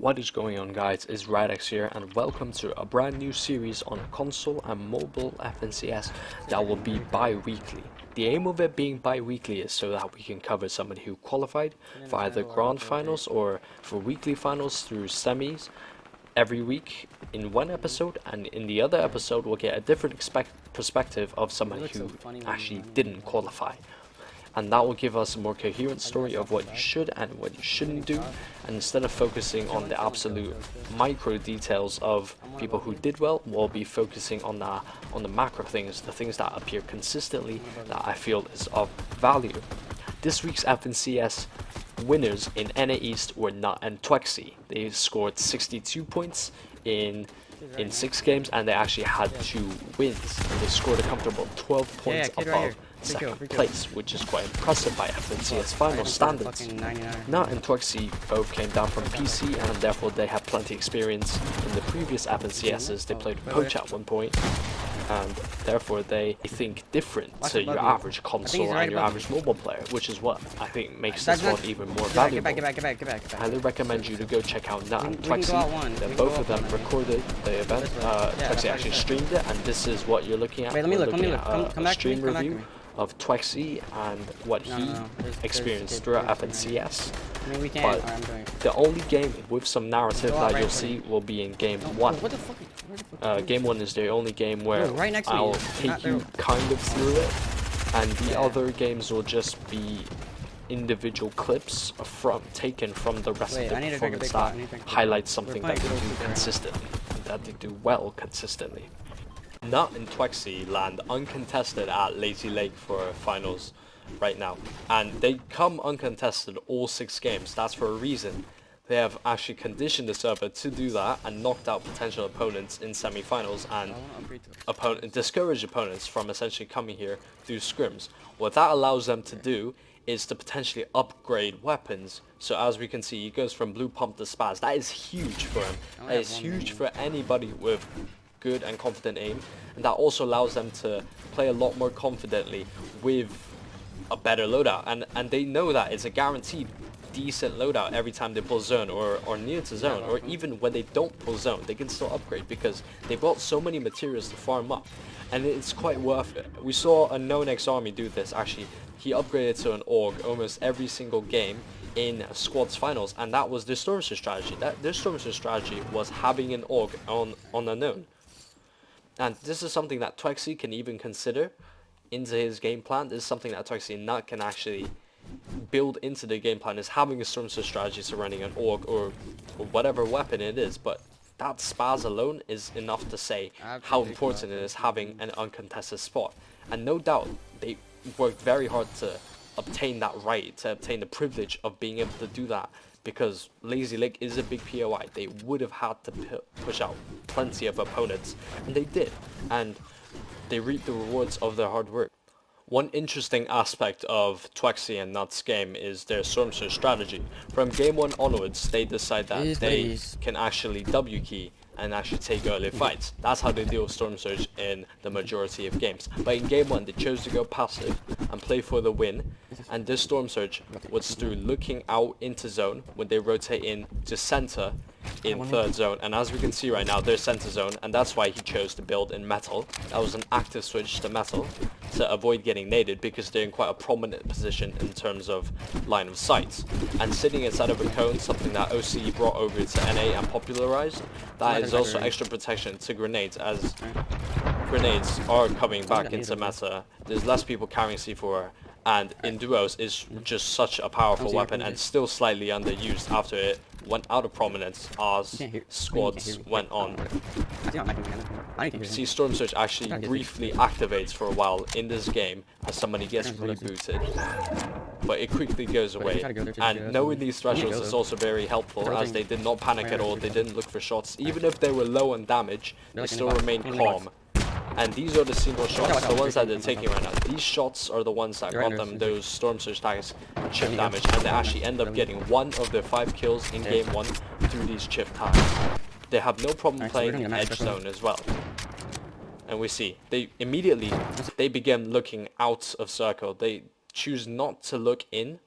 What is going on, guys? It's Radex here, and welcome to a brand new series on console and mobile FNCS that will be bi-weekly. The aim of it being bi-weekly is so that we can cover somebody who qualified for either grand finals or for weekly finals through semis every week in one episode, and in the other episode we'll get a different perspective of somebody who actually didn't qualify. And that will give us a more coherent story of what you should and what you shouldn't do, and instead of focusing on the absolute micro details of people who did well, we'll be focusing on the macro things, the things that appear consistently that I feel is of value. This week's FNCS winners in NAE East were NAE and Tuexy. They scored 62 points in 6 games, and they actually had 2 wins. They scored a comfortable 12 points above second place, which is quite impressive by FNCS final standards. NAE and Tuexy both came down from PC, and therefore they have plenty experience in the previous FNCSs. They played Poach at one point, and therefore they think different to your average console and your average mobile player, which is what I think makes this one even more valuable. I highly recommend you to go check out NAE and Tuexy. Both of them recorded the event. Tuexy actually streamed it, and this is what you're looking at. We're looking at a stream review of Tuexy and what he experienced throughout FNCS. But the only game with some narrative that you'll see will be in game 1. Game 1 is the only game where I'll take you kind of through it, and the other games will just be individual clips taken from the rest of the performance that highlights something that they do consistently, and that they do well consistently. NAE and Tuexy land uncontested at Lazy Lake for finals right now, and they come uncontested all 6 games. That's for a reason. They have actually conditioned the server to do that and knocked out potential opponents in semi-finals and discouraged opponents from essentially coming here through scrims. What that allows them to do is to potentially upgrade weapons. So as we can see, he goes from blue pump to spaz. That is huge for him. That is huge for anybody with good and confident aim, and that also allows them to play a lot more confidently with a better loadout, and they know that it's a guaranteed decent loadout every time they pull zone or near to zone, or even when they don't pull zone they can still upgrade because they've got so many materials to farm up, and it's quite worth it. We saw a known X Army do this. Actually, he upgraded to an AUG almost every single game in squads finals, and that was their Stormster strategy. Their Stormster strategy was having an AUG on a known. And this is something that Tuexy can even consider into his game plan. This is something that Tuexy and NAE can actually build into the game plan, is having a Stormster strategy surrounding an AUG or whatever weapon it is. But that spaz alone is enough to say how important it is having an uncontested spot. And no doubt they worked very hard to obtain that right, to obtain the privilege of being able to do that, because Lazy Lake is a big POI. They would have had to push out plenty of opponents, and they did, and they reaped the rewards of their hard work. One interesting aspect of Tuexy and NAE's game is their Stormster strategy. From game 1 onwards, they decide that they can actually W key and actually take early fights. That's how they deal with Storm Surge in the majority of games. But in game 1 they chose to go passive and play for the win, and this Storm Surge was through looking out into zone when they rotate in to center in 3rd zone, and as we can see right now, they're center zone, and that's why he chose to build in metal. That was an active switch to metal to avoid getting naded, because they're in quite a prominent position in terms of line of sight. And sitting inside of a cone, something that OC brought over to NA and popularized, that is also extra protection to grenades, as grenades are coming back into meta. There's less people carrying C4, and in duos is just such a powerful weapon, and still slightly underused after it went out of prominence as squads went on. You see Storm Surge actually briefly activates for a while in this game as somebody gets rebooted, but it quickly goes away. And knowing these thresholds is also very helpful, as they did not panic at all. They didn't look for shots. Even if they were low on damage, they still remained calm. And these are the single shots, the ones that they're taking right now. These shots are the ones that got them those Storm Surge tags and chip damage, and they actually end up getting 1 of their 5 kills in game 1 through these chip tags. They have no problem playing in edge zone as well. And we see, they immediately, they begin looking out of circle. They choose not to look in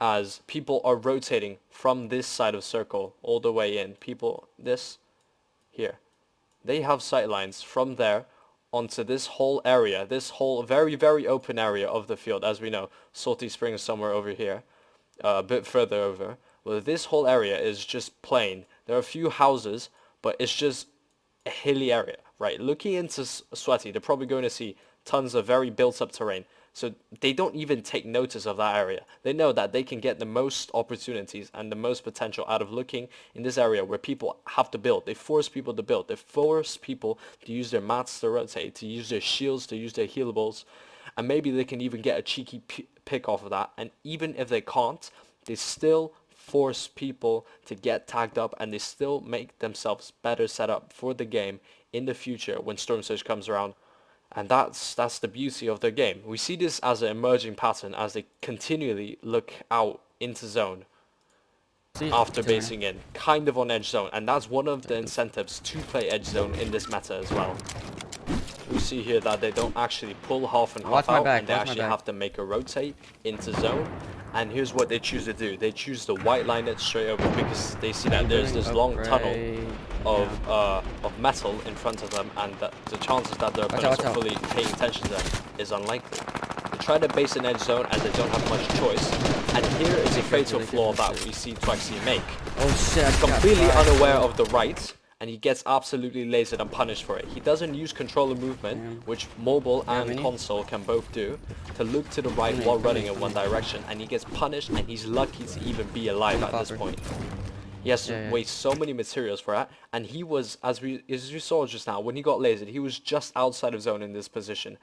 as people are rotating from this side of circle all the way in. People, this here, they have sightlines from there onto this whole area, this whole very, very open area of the field. As we know, Salty Springs somewhere over here, a bit further over. Well, this whole area is just plain. There are a few houses, but it's just a hilly area, right? Looking into Sweaty, they're probably going to see tons of very built-up terrain. So they don't even take notice of that area. They know that they can get the most opportunities and the most potential out of looking in this area where people have to build. They force people to build. They force people to use their mats to rotate, to use their shields, to use their healables. And maybe they can even get a cheeky pick off of that. And even if they can't, they still force people to get tagged up, and they still make themselves better set up for the game in the future when Storm Surge comes around. And that's the beauty of the game. We see this as an emerging pattern as they continually look out into zone after basing in, kind of on edge zone, and that's one of the incentives to play edge zone in this meta as well. We see here that they don't actually pull half and half out, and they actually have to make a rotate into zone. And here's what they choose to do. They choose to white line it straight over because they see that there's this long tunnel of metal in front of them, and the chances that their opponents are fully paying attention to them is unlikely. They try to base an edge zone as they don't have much choice, and here is a fatal flaw that we see Tuexy make. Oh shit! He's completely unaware of the right, and he gets absolutely lasered and punished for it. He doesn't use controller movement, which mobile and console can both do, to look to the right while running in one direction, and he gets punished, and he's lucky to even be alive at this point. He has to waste so many materials for that, and he was, as we saw just now, when he got lasered, he was just outside of zone in this position.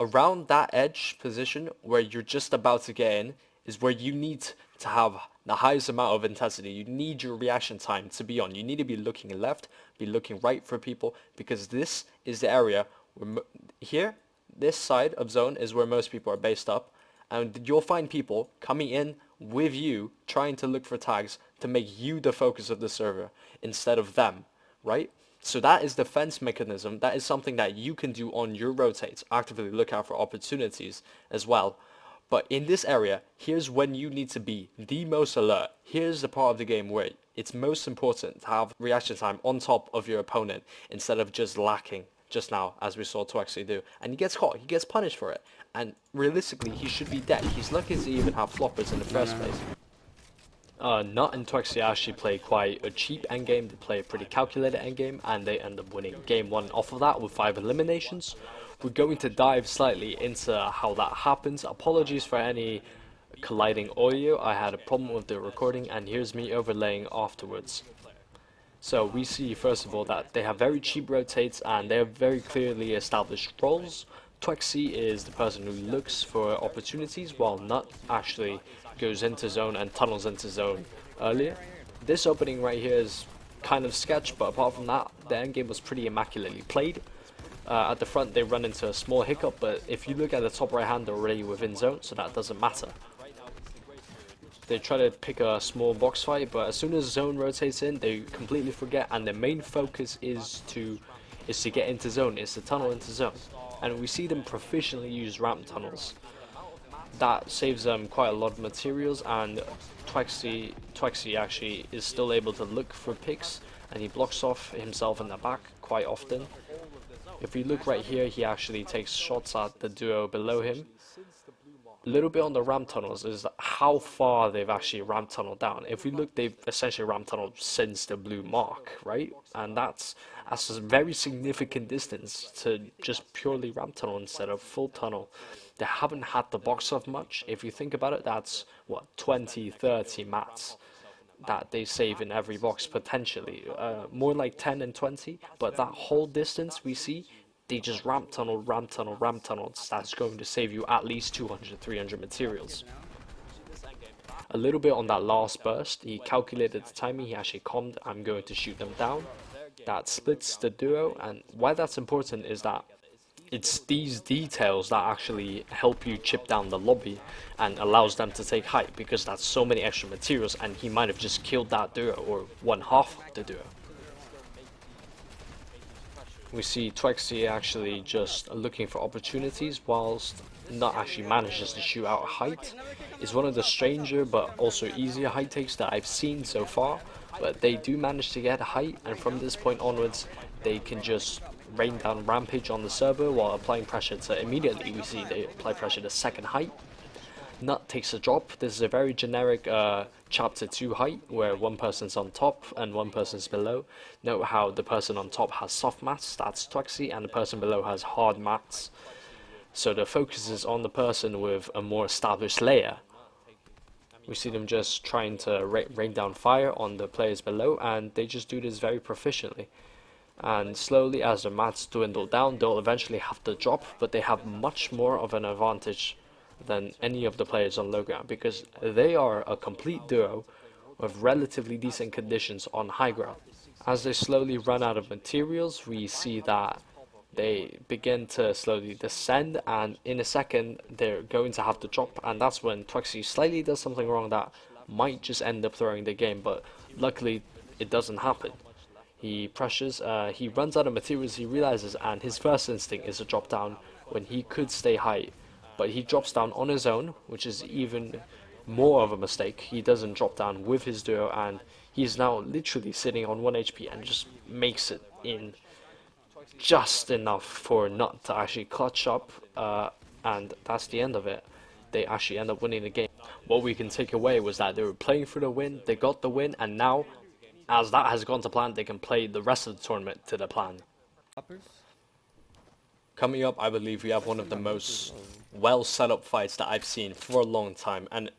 Around that edge position, where you're just about to get in, is where you need to have the highest amount of intensity. You need your reaction time to be on. You need to be looking left, be looking right for people, because this is the area where here, this side of zone is where most people are based up, and you'll find people coming in with you, trying to look for tags to make you the focus of the server instead of them, right? So that is defense mechanism. That is something that you can do on your rotates. Actively look out for opportunities as well. But in this area, here's when you need to be the most alert. Here's the part of the game where it's most important to have reaction time on top of your opponent instead of just lacking just now, as we saw Tuexy do. And he gets caught, he gets punished for it. And realistically, he should be dead. He's lucky to even have floppers in the first place. Nut and Tuexy actually play quite a cheap endgame. They play a pretty calculated endgame, and they end up winning game 1 off of that with 5 eliminations. We're going to dive slightly into how that happens. Apologies for any colliding audio. I had a problem with the recording, and here's me overlaying afterwards. So we see first of all that they have very cheap rotates and they have very clearly established roles. Tuexy is the person who looks for opportunities, while Nut actually goes into zone and tunnels into zone earlier. This opening right here is kind of sketch, but apart from that, the endgame was pretty immaculately played. At the front they run into a small hiccup, but if you look at the top right hand, they're already within zone, so that doesn't matter. They try to pick a small box fight, but as soon as zone rotates in, they completely forget, and their main focus is to get into zone, is to tunnel into zone. And we see them proficiently use ramp tunnels. That saves them quite a lot of materials, and Tuexy actually is still able to look for picks, and he blocks off himself in the back quite often. If we look right here, he actually takes shots at the duo below him. A little bit on the ramp tunnels is how far they've actually ramp tunneled down. If we look, they've essentially ramp tunneled since the blue mark, right? And that's a very significant distance to just purely ramp tunnel instead of full tunnel. They haven't had to box off much. If you think about it, that's what, 20, 30 mats that they save in every box potentially. More like 10 and 20, but that whole distance we see, they just ramp tunnel, ramp tunnel, ramp tunnels. That's going to save you at least 200, 300 materials. A little bit on that last burst, he calculated the timing, he actually calmed, I'm going to shoot them down. That splits the duo, and why that's important is that it's these details that actually help you chip down the lobby and allows them to take height, because that's so many extra materials, and he might have just killed that duo or one half of the duo. We see Tuexy actually just looking for opportunities whilst Nut actually manages to shoot out a height. is one of the stranger but also easier height takes that I've seen so far. But they do manage to get height, and from this point onwards, they can just rain down rampage on the server while applying pressure to immediately we see they apply pressure to second height. Nut takes a drop. This is a very generic chapter 2 height where one person's on top and one person's below. Note how the person on top has soft mats, that's Tuexy, and the person below has hard mats. So the focus is on the person with a more established layer. We see them just trying to rain down fire on the players below, and they just do this very proficiently. And slowly as the mats dwindle down, they'll eventually have to drop, but they have much more of an advantage than any of the players on low ground because they are a complete duo with relatively decent conditions on high ground. As they slowly run out of materials, we see that they begin to slowly descend, and in a second they're going to have to drop, and that's when Tuexy slightly does something wrong that might just end up throwing the game, but luckily it doesn't happen. He pressures, he runs out of materials, he realizes, and his first instinct is to drop down when he could stay high. But he drops down on his own, which is even more of a mistake. He doesn't drop down with his duo, and he's now literally sitting on 1 HP and just makes it in just enough for Nut to actually clutch up, and that's the end of it. They actually end up winning the game. What we can take away was that they were playing for the win, they got the win, and now, as that has gone to plan, they can play the rest of the tournament to the plan. Coming up, I believe we have one of the most well set up fights that I've seen for a long time, and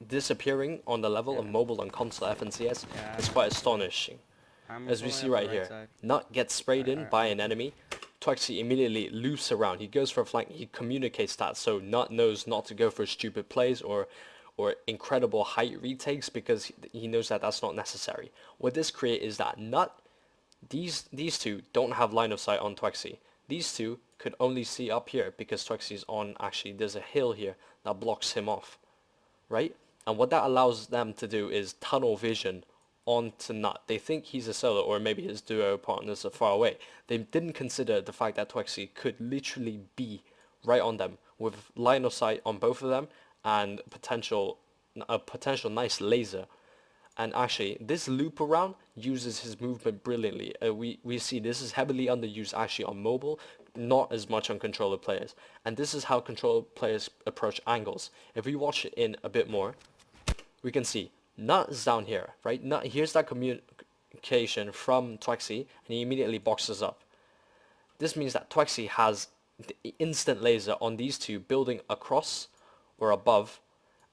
disappearing on the level of mobile and console FNCS is quite astonishing. As we see right here, Nut gets sprayed in by an enemy, Tuexy immediately loops around, he goes for a flank, he communicates that so Nut knows not to go for stupid plays or incredible height retakes because he knows that that's not necessary. What this creates is that Nut, these two don't have line of sight on Tuexy. These two could only see up here because Tuexy's on, actually there's a hill here that blocks him off, right? And what that allows them to do is tunnel vision onto Nut. They think he's a solo or maybe his duo partners are far away. They didn't consider the fact that Tuexy could literally be right on them with line of sight on both of them and a potential nice laser. And actually, this loop around uses his movement brilliantly. We see this is heavily underused actually on mobile, not as much on controller players. And this is how controller players approach angles. If we watch it in a bit more, we can see Nut is down here, right? Nut, here's that communication from Tuexy, and he immediately boxes up. This means that Tuexy has the instant laser on these two building across or above.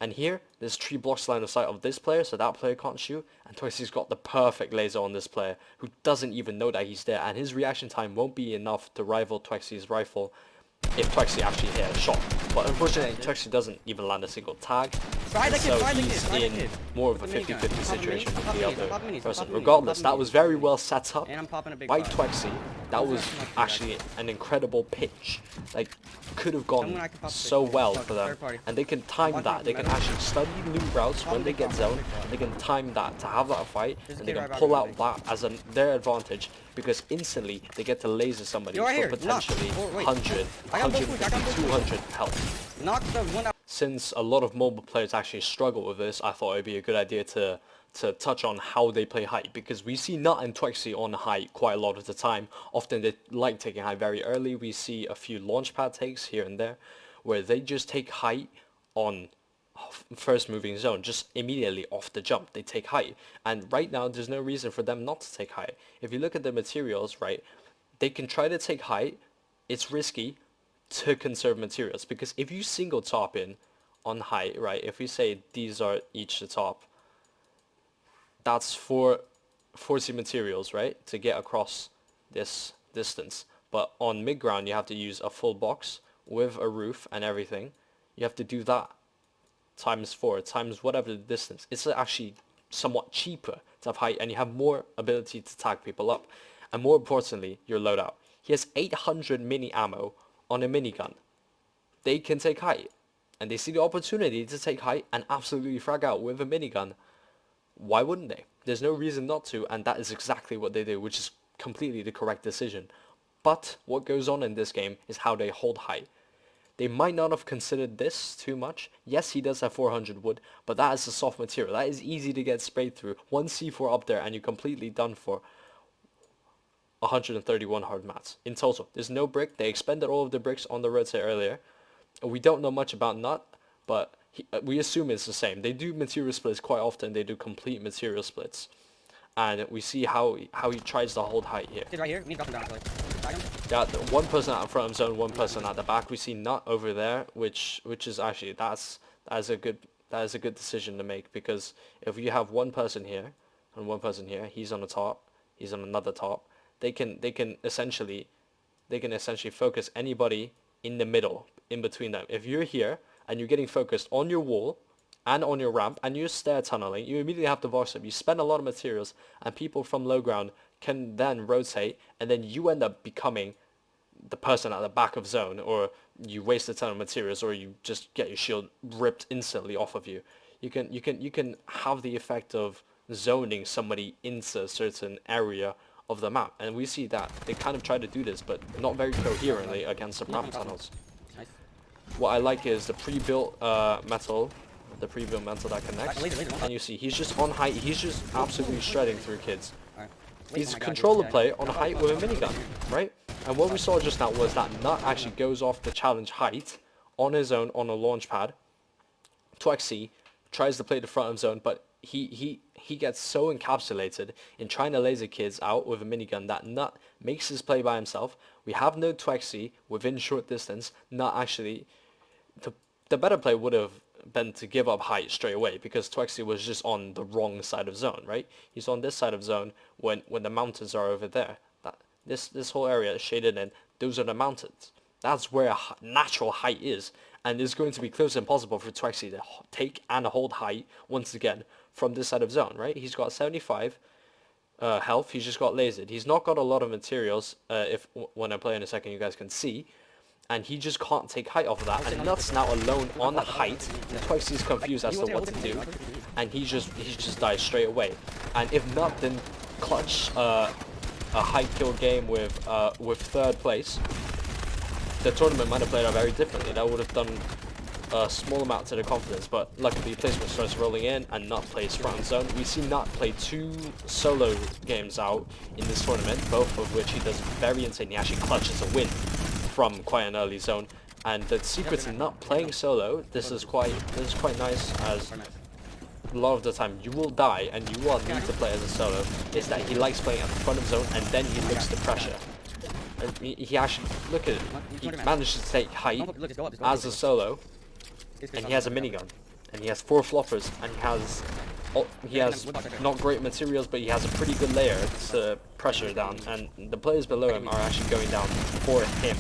And here, there's 3 blocks line of sight of this player, so that player can't shoot. And Tuexy's got the perfect laser on this player, who doesn't even know that he's there. And his reaction time won't be enough to rival Tuexy's rifle if Tuexy actually hit a shot. But unfortunately, Tuexy doesn't even land a single tag. So he's in more of a 50-50 situation with the other person. Regardless, that was very well set up by Tuexy. That was actually an incredible pitch. Like, could have gone so well for them. And they can time that. They can actually study loot routes when they get zoned. They can time that to have that fight. And they can pull out that as their advantage. Because instantly, they get to laser somebody for potentially 100, 150, 200 health. Since a lot of mobile players actually struggle with this, I thought it would be a good idea to touch on how they play height, because we see Nut and Tuexy on height quite a lot of the time. Often they like taking height very early. We see a few launchpad takes here and there where they just take height on first moving zone, just immediately off the jump they take height. And right now there's no reason for them not to take height. If you look at the materials, right, they can try to take height. It's risky to conserve materials, because if you single top in on height, right, if we say these are each the top, that's 40 materials, right, to get across this distance. But on mid ground you have to use a full box with a roof and everything. You have to do that times 4 times whatever the distance. It's actually somewhat cheaper to have height, and you have more ability to tag people up, and more importantly, your loadout. He has 800 mini ammo on a minigun. They can take height, and they see the opportunity to take height and absolutely frag out with a minigun. Why wouldn't they? There's no reason not to, and that is exactly what they do, which is completely the correct decision. But what goes on in this game is how they hold height. they might not have considered this too much. Yes, he does have 400 wood, but that is a soft material. That is easy to get sprayed through. One C4 up there and you're completely done for. 131 hard mats in total. There's no brick. They expended all of the bricks on the rotate earlier. We don't know much about Nut, but we assume it's the same. They do material splits quite often. They do complete material splits. And we see how he tries to hold height here. Right here, we got him down, like, Yeah, one person out in front of zone, one person at the back. We see Nut over there, which is actually that is a good decision to make, because if you have one person here and one person here, he's on the top, he's on another top. They can essentially focus anybody in the middle, in between them. If you're here and you're getting focused on your wall and on your ramp and you're stair tunneling, you immediately have to vox up. You spend a lot of materials, and people from low ground can then rotate, and then you end up becoming the person at the back of zone, or you waste a ton of materials, or you just get your shield ripped instantly off of you. You can have the effect of zoning somebody into a certain area of the map, and we see that they kind of try to do this, but not very coherently against the ramp tunnels. nice. What I like is the pre-built metal that connects, and you see he's just on height. He's just absolutely shredding through kids. He's controller play on height with a minigun, right? And what we saw just now was that Nut actually goes off the challenge height on his own on a launch pad. Tuexy tries to play the front of zone, but he gets so encapsulated in trying to laser kids out with a minigun that Nut makes his play by himself. We have no Tuexy within short distance. Nut actually, the better play would have been to give up height straight away, because Tuexy was just on the wrong side of zone, right? He's on this side of zone when the mountains are over there. This whole area is shaded in. Those are the mountains. That's where natural height is, and it's going to be close to impossible for Tuexy to take and hold height once again from this side of zone, right? He's got 75 health. He's just got lasered. He's not got a lot of materials. When I play in a second, you guys can see. And he just can't take height off of that, and Nut's now alone on the height, and Tuexy's confused as to what to do, and he just dies straight away. And if Nut didn't clutch a high kill game with third place, the tournament might have played out very differently. That would have done a small amount to the confidence, but luckily placement starts rolling in and Nut plays front zone. We see Nut play 2 solo games out in this tournament, both of which he does very insane. He actually clutches a win from quite an early zone, and the secret to Nut playing solo, this is quite nice, as a lot of the time you will die and you will need to play as a solo, is that he likes playing at the front of zone, and then he looks to pressure. And he actually, look at it, he manages to take height as a solo, and he has a minigun, and he has 4 floppers, and he has not great materials, but he has a pretty good layer to pressure down, and the players below him are actually going down for him.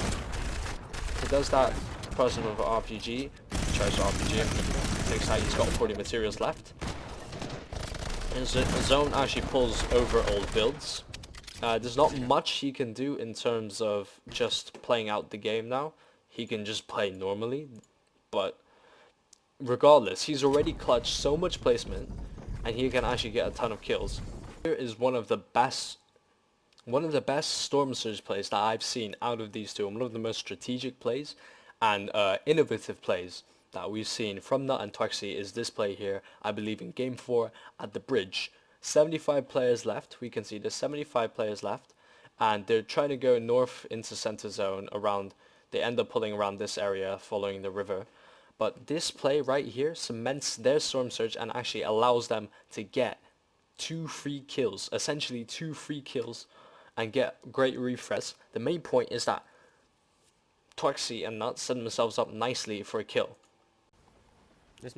He does that person with an RPG, tries to RPG him, takes out, he's got 40 materials left. And zone actually pulls over old builds. There's not much he can do in terms of just playing out the game now. He can just play normally, but regardless, he's already clutched so much placement, and he can actually get a ton of kills. Here is one of the best Storm Surge plays that I've seen out of these two, and one of the most strategic plays and innovative plays that we've seen from Nut and Tuexy is this play here, I believe in Game 4 at the bridge. 75 players left, we can see there's 75 players left, and they're trying to go north into center zone around, they end up pulling around this area following the river. But this play right here cements their Storm Surge and actually allows them to get 2 free kills, essentially 2 free kills, and get great refresh. The main point is that Tuexy and Nut set themselves up nicely for a kill.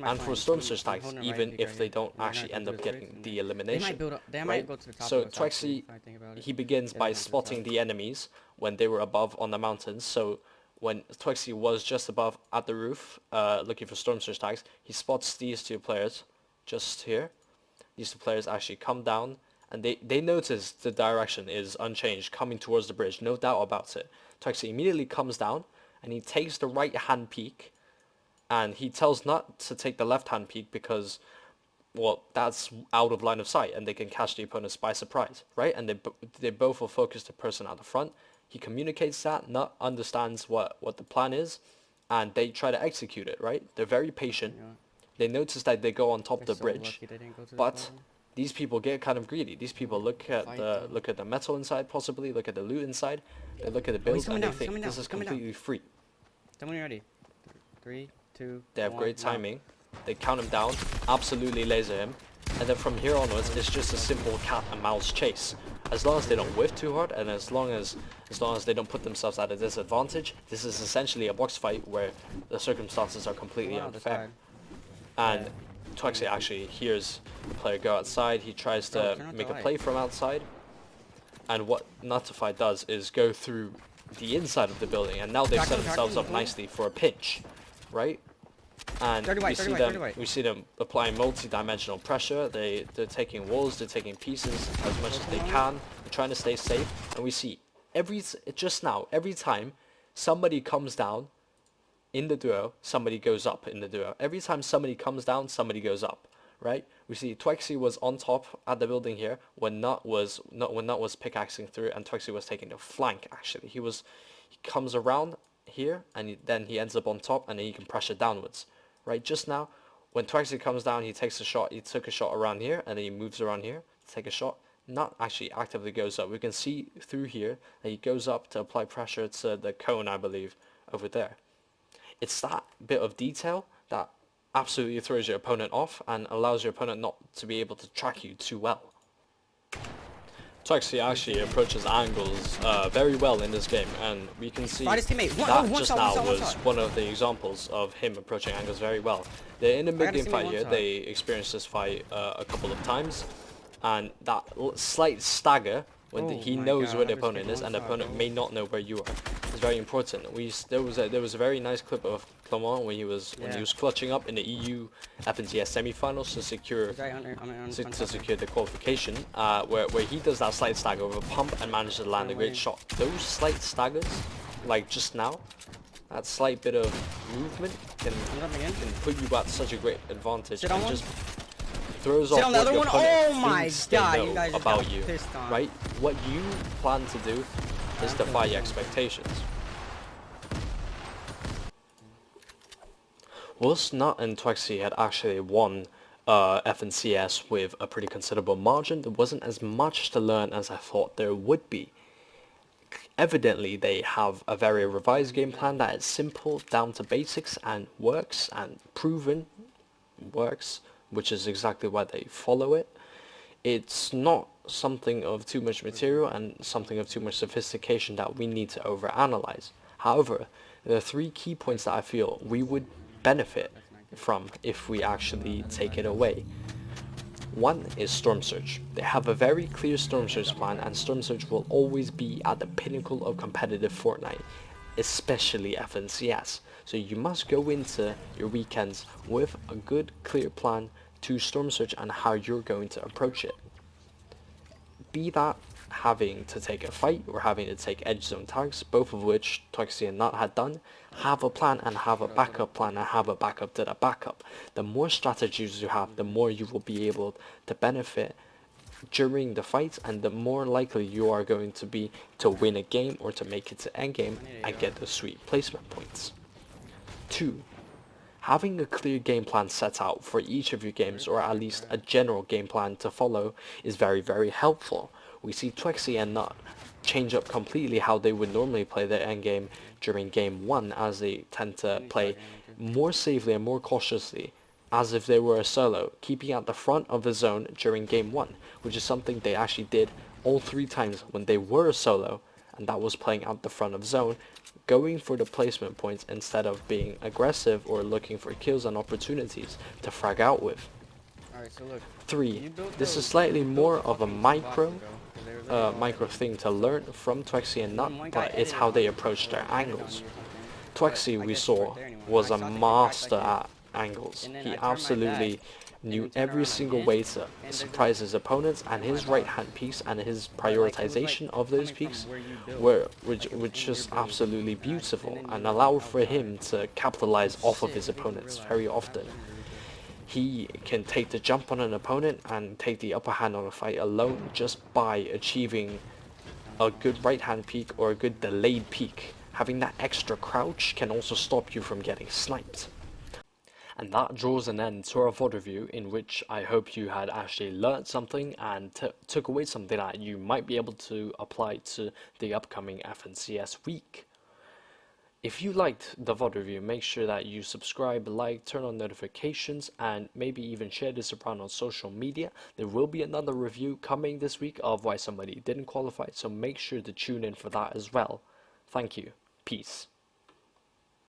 And for Storm Surge tags, even if they don't actually end up getting the elimination, right? So Tuexy, he begins by spotting the enemies when they were above on the mountains. So when Tuexy was just above at the roof, looking for Storm Surge tags, he spots these 2 players just here. These 2 players actually come down, and they notice the direction is unchanged, coming towards the bridge, no doubt about it. Tuexy immediately comes down, and he takes the right-hand peak, and he tells Nut to take the left-hand peak because, well, that's out of line of sight, and they can catch the opponents by surprise, right? And they both will focus the person at the front. He communicates that. Nut understands what the plan is, and they try to execute it, right? They're very patient. They notice that they go on top of the bridge, but these people get kind of greedy. These people look at the metal inside, possibly look at the loot inside. They look at the build and they think this is completely free. Someone ready? 3, 2. They have great timing. They count him down, absolutely laser him, and then from here onwards, it's just a simple cat and mouse chase. As long as they don't whiff too hard, and as long as they don't put themselves at a disadvantage, this is essentially a box fight where the circumstances are completely unfair. And Tuexy actually hears the player go outside. He tries to make a play from outside, and what Notify does is go through the inside of the building, and now they've set themselves up nicely for a pinch, right? And we see them applying multi-dimensional pressure. They're taking walls, they're taking pieces as much as they can. They're trying to stay safe, and we see every time somebody comes down in the duo, somebody goes up in the duo. Every time somebody comes down, somebody goes up, right? We see Tuexy was on top at the building here when Nut was pickaxing through, and Tuexy was taking the flank. Actually, he comes around here, and then he ends up on top, and then he can pressure downwards, right? Just now, when Tuexy comes down, he takes a shot. He took a shot around here, and then he moves around here to take a shot. Nut actually actively goes up. We can see through here that he goes up to apply pressure to the cone, I believe, over there. It's that bit of detail that absolutely throws your opponent off and allows your opponent not to be able to track you too well. Tuexy actually approaches angles very well in this game, and we can see that just now was one of the examples of him approaching angles very well. They're in a mid-game fight here. They experienced this fight a couple of times, and that slight stagger when he knows where the opponent is and the opponent may not know where you are is very important. There was a very nice clip of Clement when he was clutching up in the EU FNCS semi-finals to secure the qualification, where he does that slight stagger with a pump and manages to land a great shot. Those slight staggers, like just now, that slight bit of movement can put you at such a great advantage and just throws off what your opponent thinks they know about you, right? What you plan to do is defy expectations. Whilst Nut and Tuexy had actually won FNCS with a pretty considerable margin, there wasn't as much to learn as I thought there would be. Evidently, they have a very revised game plan that is simple, down to basics, and works, and proven works, which is exactly why they follow it. It's not something of too much material and something of too much sophistication that we need to overanalyze. However, there are 3 key points that I feel we would benefit from if we actually take it away. One is Storm Surge. They have a very clear Storm Surge plan, and Storm Surge will always be at the pinnacle of competitive Fortnite, especially FNCS. So you must go into your weekends with a good, clear plan to Storm Surge and how you're going to approach it. Be that having to take a fight or having to take edge zone tags, both of which Tuexy and Nut had done, have a plan and have a backup plan and have a backup to the backup. The more strategies you have, the more you will be able to benefit during the fights, and the more likely you are going to be to win a game or to make it to endgame and get the sweet placement points. 2. Having a clear game plan set out for each of your games, or at least a general game plan to follow, is very, very helpful. We see Tuexy and Nut change up completely how they would normally play their endgame during game 1, as they tend to play more safely and more cautiously, as if they were a solo, keeping at the front of the zone during game 1, which is something they actually did all 3 times when they were a solo, and that was playing out the front of zone, going for the placement points instead of being aggressive or looking for kills and opportunities to frag out with. 3. This is slightly more of a micro thing to learn from Tuexy and Nut, but it's how they approach their angles. Tuexy, we saw, was a master at angles. He absolutely knew every single way to surprise his opponents, and his right hand peaks and his prioritization of those peaks were just absolutely beautiful and allowed for him to capitalize off of his opponents very often. He can take the jump on an opponent and take the upper hand on a fight alone just by achieving a good right hand peak or a good delayed peak. Having that extra crouch can also stop you from getting sniped. And that draws an end to our VOD review, in which I hope you had actually learned something and took away something that you might be able to apply to the upcoming FNCS week. If you liked the VOD review, make sure that you subscribe, like, turn on notifications, and maybe even share this around on social media. There will be another review coming this week of why somebody didn't qualify, so make sure to tune in for that as well. Thank you. Peace.